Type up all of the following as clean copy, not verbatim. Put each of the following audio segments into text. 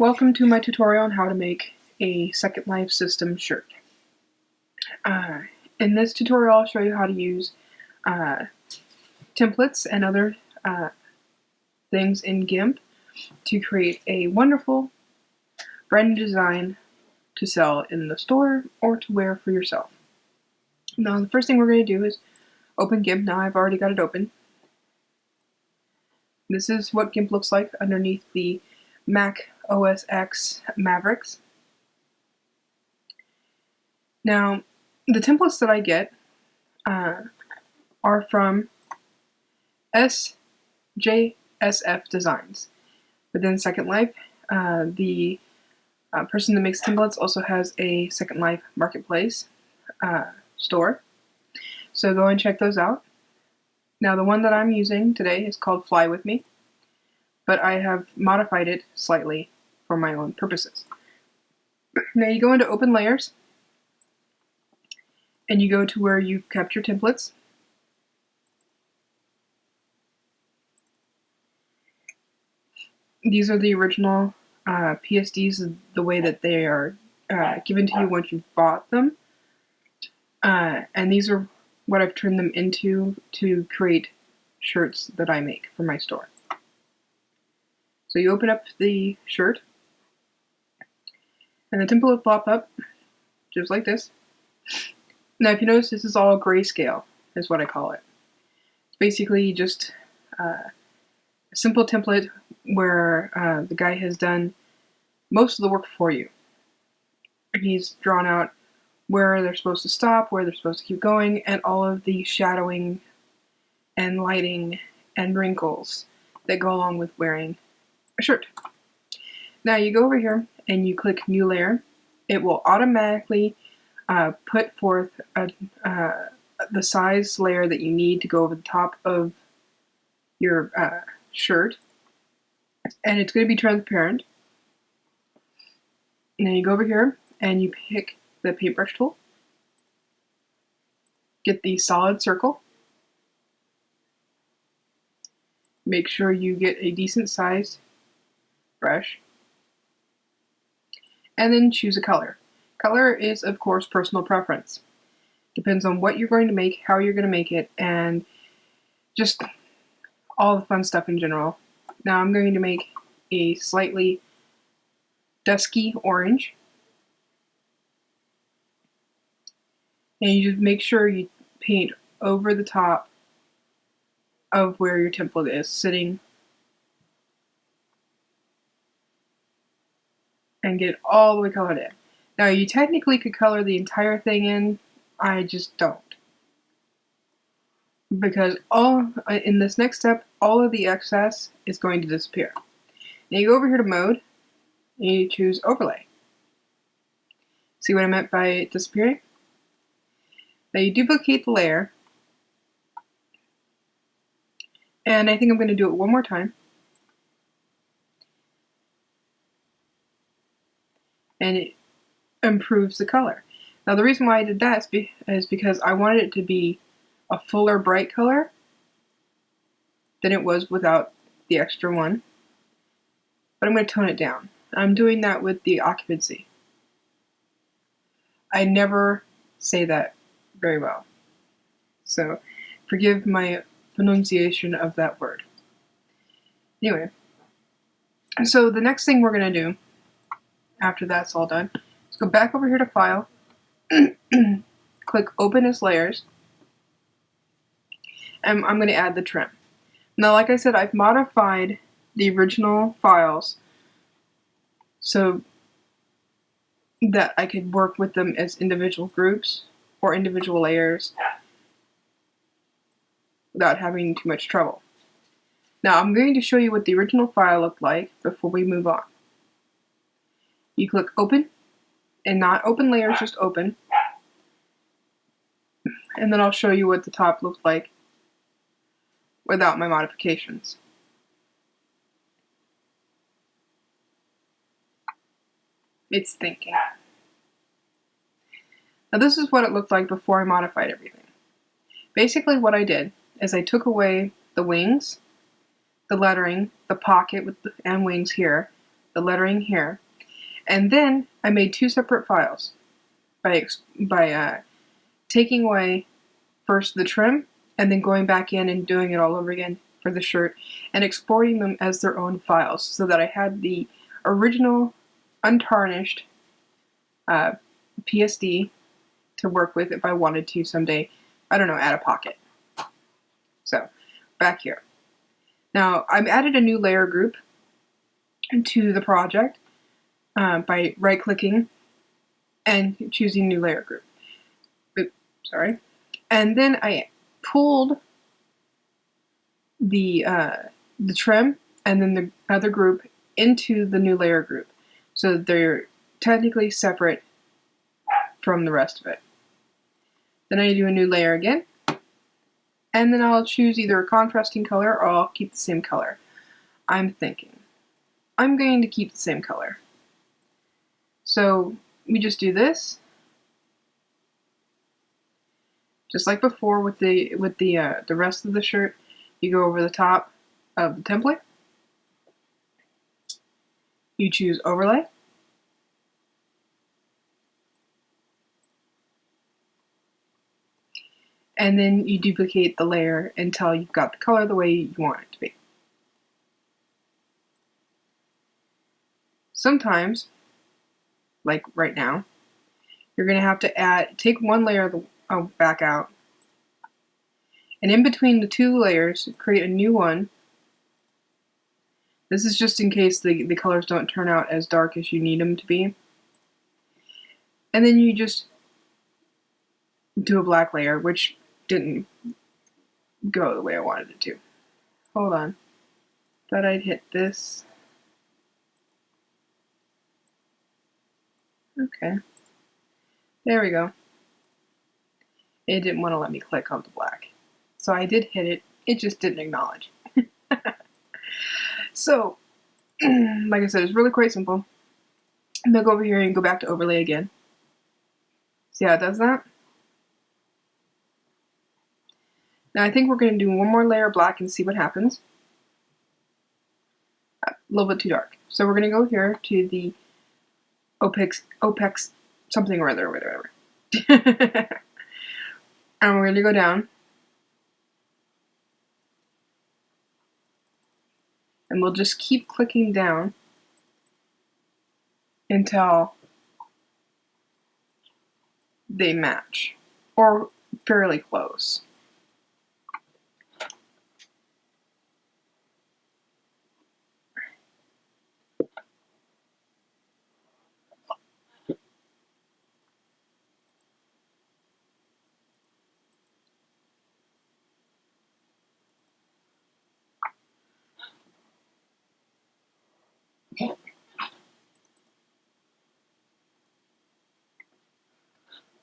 Welcome to my tutorial on how to make a Second Life system shirt. In this tutorial I'll show you how to use templates and other things in GIMP to create a wonderful brand new design to sell in the store or to wear for yourself. Now the first thing we're going to do is open GIMP. Now I've already got it open. This is what GIMP looks like underneath the Mac OS X Mavericks. Now, the templates that I get are from SJSF Designs. Within Second Life, the person that makes templates also has a Second Life Marketplace store. So go and check those out. Now, the one that I'm using today is called Fly With Me, but I have modified it slightly for my own purposes. Now you go into Open Layers, and you go to where you've kept your templates. These are the original PSDs, the way that they are given to you once you've bought them. And these are what I've turned them into to create shirts that I make for my store. So you open up the shirt, and the template will pop up just like this. Now if you notice, this is all grayscale, is what I call it. It's basically just a simple template where the guy has done most of the work for you. He's drawn out where they're supposed to stop, where they're supposed to keep going, and all of the shadowing and lighting and wrinkles that go along with wearing a shirt. Now you go over here and you click New Layer. It will automatically put forth the size layer that you need to go over the top of your shirt, and it's going to be transparent. And then you go over here and you pick the paintbrush tool, get the solid circle, make sure you get a decent sized brush, and then choose a color. Color is, of course, personal preference. Depends on what you're going to make, how you're going to make it, and just all the fun stuff in general. Now I'm going to make a slightly dusky orange. And you just make sure you paint over the top of where your template is sitting, and get it all the way colored in. Now you technically could color the entire thing in, I just don't. Because in this next step, all of the excess is going to disappear. Now you go over here to Mode, and you choose Overlay. See what I meant by it disappearing? Now you duplicate the layer, and I think I'm going to do it one more time. And it improves the color. Now the reason why I did that is because I wanted it to be a fuller bright color than it was without the extra one. But I'm going to tone it down. I'm doing that with the occupancy. I never say that very well, so forgive my pronunciation of that word. Anyway, so the next thing we're going to do after that's all done is go back over here to File, click Open as Layers, and I'm going to add the trim. Now, like I said, I've modified the original files so that I could work with them as individual groups or individual layers without having too much trouble. Now I'm going to show you what the original file looked like before we move on. You click Open, and not Open Layers, just Open, and then I'll show you what the top looked like without my modifications. It's thinking. Now this is what it looked like before I modified everything. Basically what I did is I took away the wings, the lettering, the pocket with and wings here, the lettering here. And then I made two separate files by taking away first the trim and then going back in and doing it all over again for the shirt and exporting them as their own files so that I had the original untarnished PSD to work with if I wanted to someday, I don't know, add a pocket. So, back here. Now, I've added a new layer group to the project by right-clicking and choosing new layer group. Oops, sorry. And then I pulled the trim and then the other group into the new layer group. So they're technically separate from the rest of it. Then I do a new layer again. And then I'll choose either a contrasting color or I'll keep the same color. I'm thinking I'm going to keep the same color. So we just do this. Just like before with the rest of the shirt, you go over the top of the template. You choose overlay. And then you duplicate the layer until you've got the color the way you want it to be. Sometimes, like right now, you're going to have to take one layer back out, and in between the two layers, create a new one. This is just in case the colors don't turn out as dark as you need them to be. And then you just do a black layer, which didn't go the way I wanted it to. Hold on. Thought I'd hit this. Okay. There we go. It didn't want to let me click on the black. So I did hit it. It just didn't acknowledge. So, like I said, it's really quite simple. I'm going to go over here and go back to overlay again. See how it does that? Now I think we're going to do one more layer of black and see what happens. A little bit too dark. So we're going to go here to the OPEX something or other, whatever. And we're going to go down. And we'll just keep clicking down until they match, or fairly close.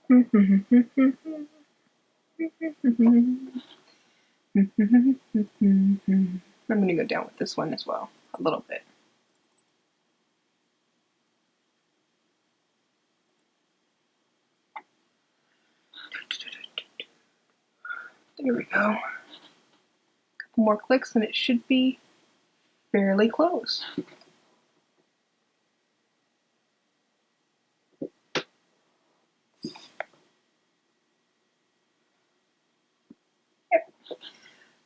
I'm going to go down with this one as well, a little bit. There we go. A couple more clicks and it should be fairly close.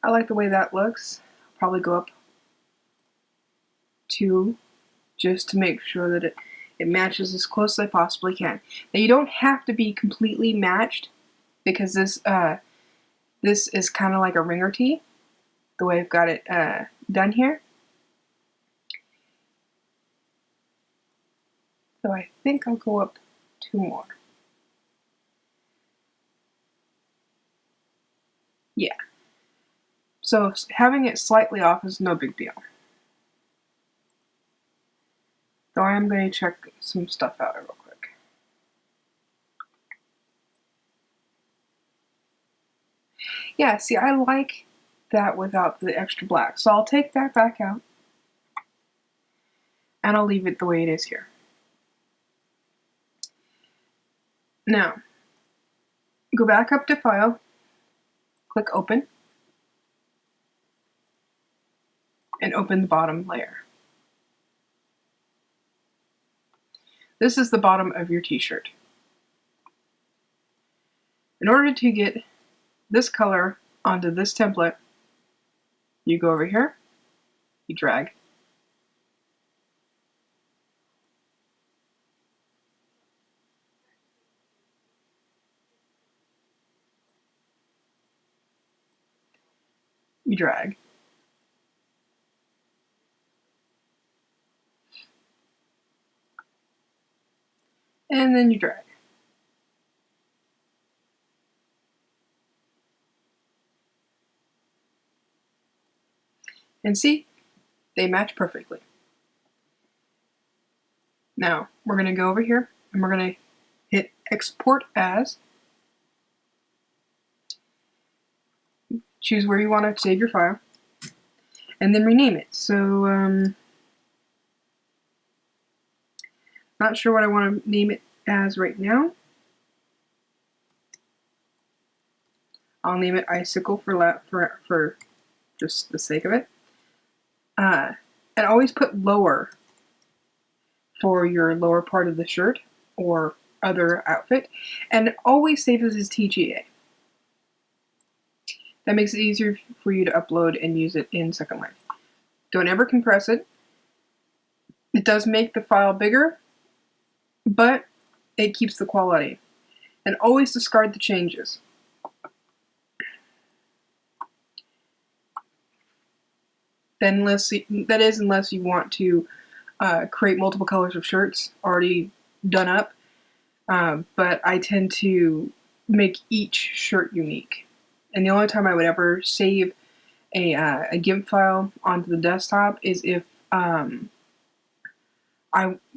I like the way that looks. I'll probably go up 2 just to make sure that it matches as close as I possibly can. Now you don't have to be completely matched because this is kind of like a ringer tee, the way I've got it done here. So I think I'll go up 2 more. Yeah. So having it slightly off is no big deal. Though I am going to check some stuff out real quick. Yeah, see, I like that without the extra black. So I'll take that back out. And I'll leave it the way it is here. Now, go back up to File, click Open, and open the bottom layer. This is the bottom of your t-shirt. In order to get this color onto this template, you go over here, you drag. You drag. And then you drag. And see, they match perfectly. Now, we're going to go over here and we're going to hit export as. Choose where you want to save your file. And then rename it. So, not sure what I want to name it as right now. I'll name it Icicle for just the sake of it. And always put lower for your lower part of the shirt or other outfit, and always save this as TGA. That makes it easier for you to upload and use it in Second Life. Don't ever compress it. It does make the file bigger, but it keeps the quality. And always discard the changes. Then unless you want to create multiple colors of shirts already done up, but I tend to make each shirt unique. And the only time I would ever save a GIMP file onto the desktop is if I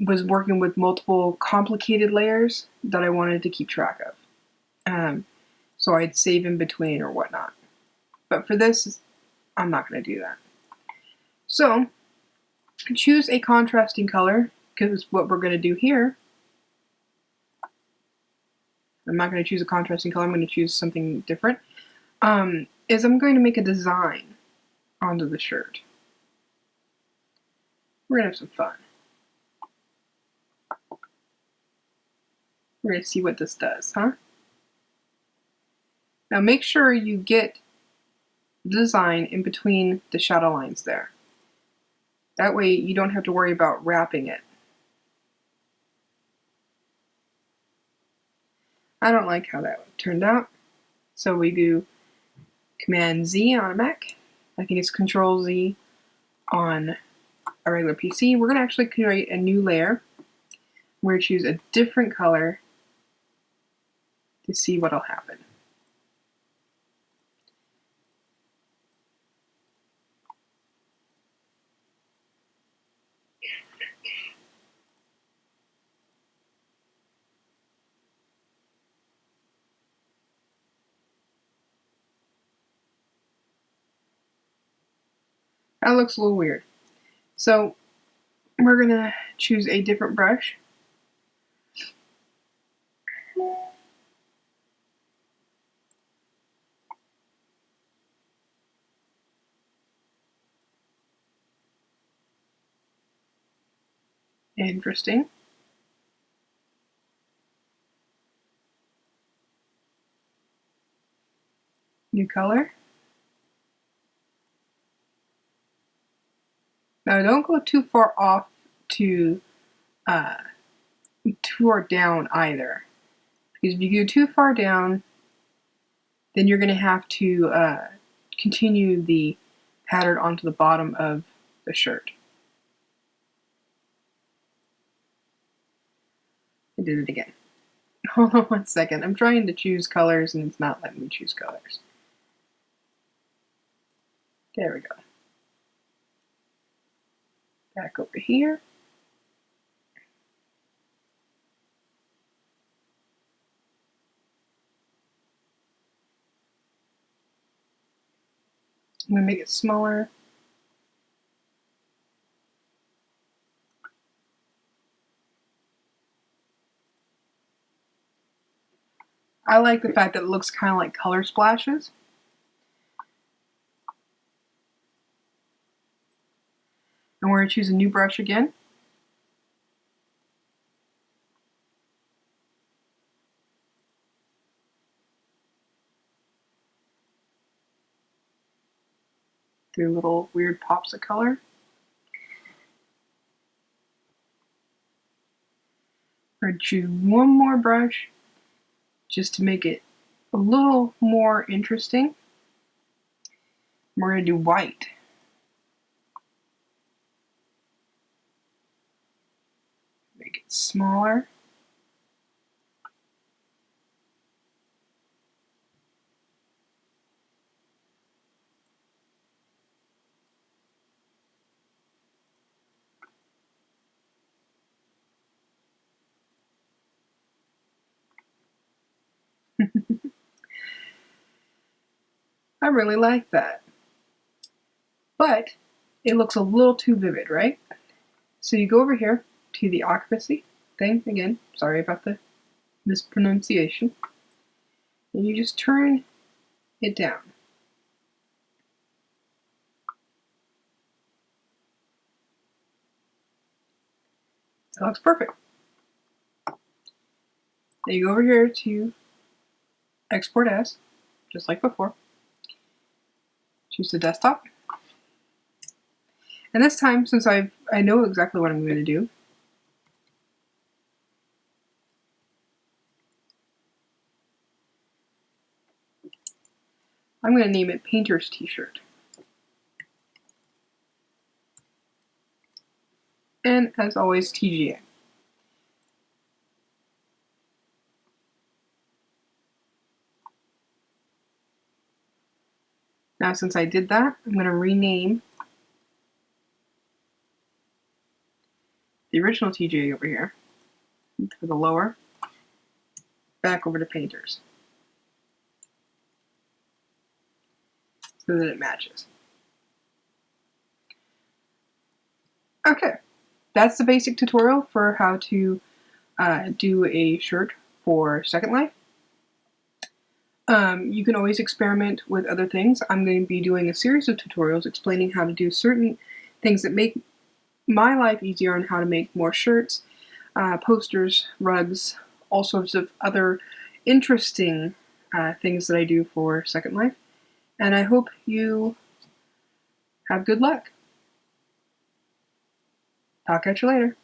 was working with multiple complicated layers that I wanted to keep track of. So I'd save in between or whatnot. But for this, I'm not going to do that. So, choose a contrasting color, because what we're going to do here, I'm not going to choose a contrasting color, I'm going to choose something different, is I'm going to make a design onto the shirt. We're going to have some fun. We're going to see what this does, huh? Now make sure you get the design in between the shadow lines there. That way you don't have to worry about wrapping it. I don't like how that turned out, so we do Command Z on a Mac. I think it's Control Z on a regular PC. We're going to actually create a new layer. We're going to choose a different color to see what will happen. That looks a little weird. So we're going to choose a different brush. Interesting. New color. Now don't go too far off to too far down either, because if you go too far down, then you're going to have to continue the pattern onto the bottom of the shirt. I did it again. Hold on 1 second. I'm trying to choose colors and it's not letting me choose colors. There we go. Back over here. I'm going to make it smaller. I like the fact that it looks kind of like color splashes. And we're going to choose a new brush again. through little weird pops of color. We're going to choose one more brush just to make it a little more interesting. We're going to do white. Make it smaller. I really like that. But it looks a little too vivid, right? So you go over here to the occupancy thing. Again, sorry about the mispronunciation. And you just turn it down. That looks perfect. Then you go over here to export as, just like before. Choose the desktop. And this time, since I know exactly what I'm going to do, I'm going to name it Painter's T-shirt. And as always, TGA. Now, since I did that, I'm going to rename the original TGA over here for the lower back over to Painters so that it matches. Okay, that's the basic tutorial for how to do a shirt for Second Life. You can always experiment with other things. I'm going to be doing a series of tutorials explaining how to do certain things that make my life easier on how to make more shirts, posters, rugs, all sorts of other interesting things that I do for Second Life. And I hope you have good luck. Talk at you later.